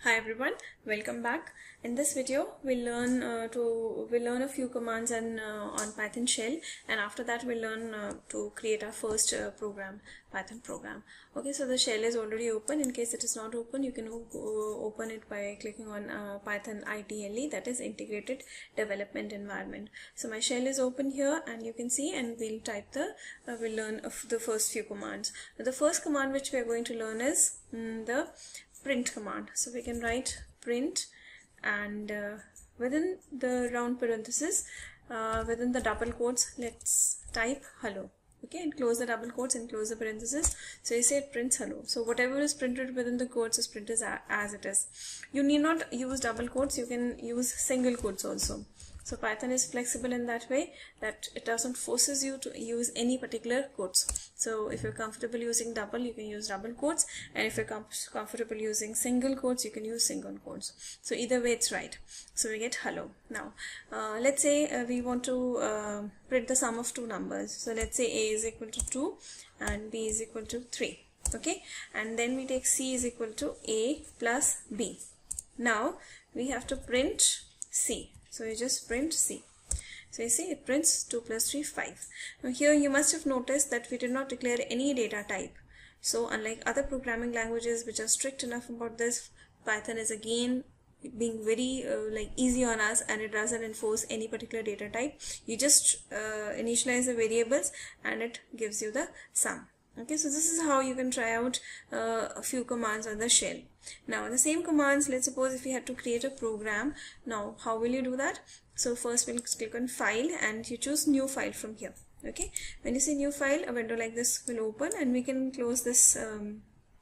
Hi everyone, welcome back. In this video we'll learn a few commands on Python shell, and after that we'll learn to create our first Python program. Okay, so the shell is already open. In case it is not open, you can open it by clicking on Python IDLE, that is Integrated Development Environment. So my shell is open here and you can see, and we'll type we'll learn the first few commands. The first command which we are going to learn is the print command. So we can write print, and within the round parenthesis, within the double quotes, let's type hello. Okay, and close the double quotes and close the parenthesis. So you say it prints hello. So whatever is printed within the quotes is printed as it is. You need not use double quotes, you can use single quotes also. So Python is flexible in that way that it doesn't forces you to use any particular quotes. So if you're comfortable using double, you can use double quotes, and if you're comfortable using single quotes, you can use single quotes. So either way it's right. So we get hello. Now let's say we want to print the sum of two numbers. So let's say a is equal to 2 and b is equal to 3. Okay, and then we take c is equal to a plus b. Now we have to print c. So you just print C. So you see it prints 2 plus 3, 5. Now here you must have noticed that we did not declare any data type. So unlike other programming languages which are strict enough about this, Python is again being very easy on us, and it doesn't enforce any particular data type. You just initialize the variables and it gives you the sum. Okay, so this is how you can try out a few commands on the shell. Now the same commands, let's suppose if you had to create a program. Now how will you do that? So first we'll click on file and you choose new file from here. Okay, when you say new file, a window like this will open, and we can close this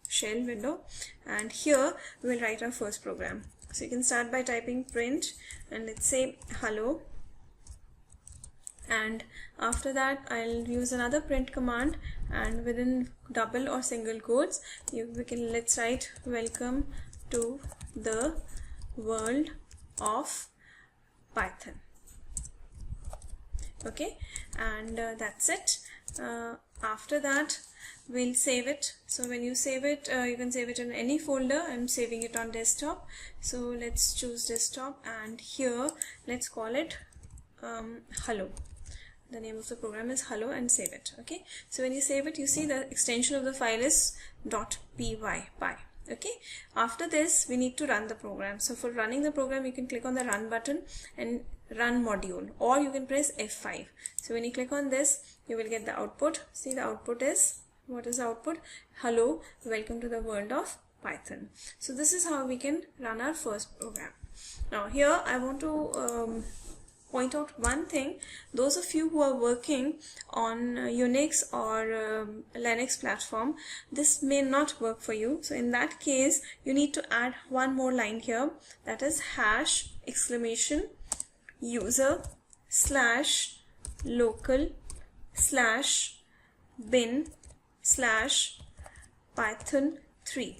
shell window, and here we'll write our first program. So you can start by typing print, and let's say hello. And after that I'll use another print command, and within double or single quotes let's write welcome to the world of Python. Okay, and that's it. After that we'll save it. So when you save it, you can save it in any folder. I'm saving it on desktop, so let's choose desktop, and here let's call it hello. The name of the program is hello, and save it. Okay, so when you save it, you see the extension of the file is .py. Okay, after this we need to run the program. So for running the program, you can click on the run button and run module, or you can press F5. So when you click on this, you will get the output. See, the output is, what is the output? Hello, welcome to the world of Python. So this is how we can run our first program. Now here I want to point out one thing. Those of you who are working on Unix or Linux platform, this may not work for you. So in that case, you need to add one more line here, that is hash exclamation user slash local slash bin slash Python 3.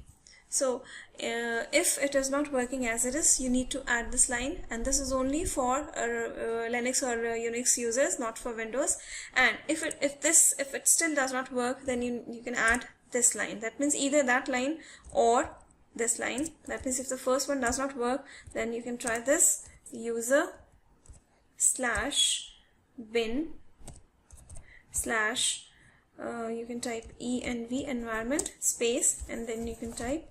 So if it is not working as it is, you need to add this line, and this is only for Linux or Unix users, not for Windows. And if it still does not work, then you can add this line. That means either that line or this line. That means if the first one does not work, then you can try this user slash bin slash you can type env environment space, and then you can type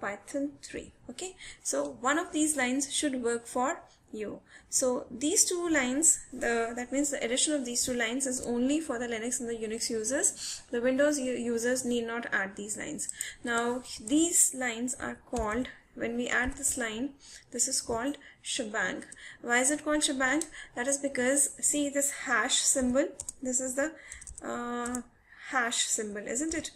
Python 3. Okay, so one of these lines should work for you. So these two lines, that means the addition of these two lines is only for the Linux and the Unix users. The Windows users need not add these lines. Now these lines are called, when we add this line, this is called shebang. Why is it called shebang? That is because, see this hash symbol, this is the hash symbol, isn't it?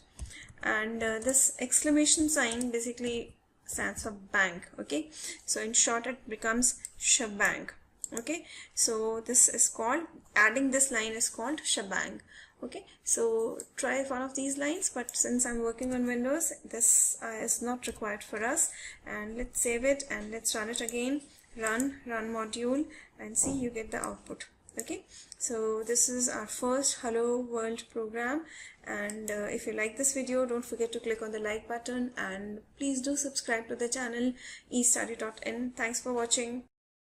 And this exclamation sign basically stands for bank. Okay, so in short it becomes shebang. Okay, so this is called, adding this line is called shebang. Okay, so try one of these lines, but since I'm working on Windows, this is not required for us. And let's save it and let's run it again. Run module, and see, you get the output. Okay, So this is our first Hello World program, and if you like this video, don't forget to click on the like button, and please do subscribe to the channel estudy.in. Thanks for watching.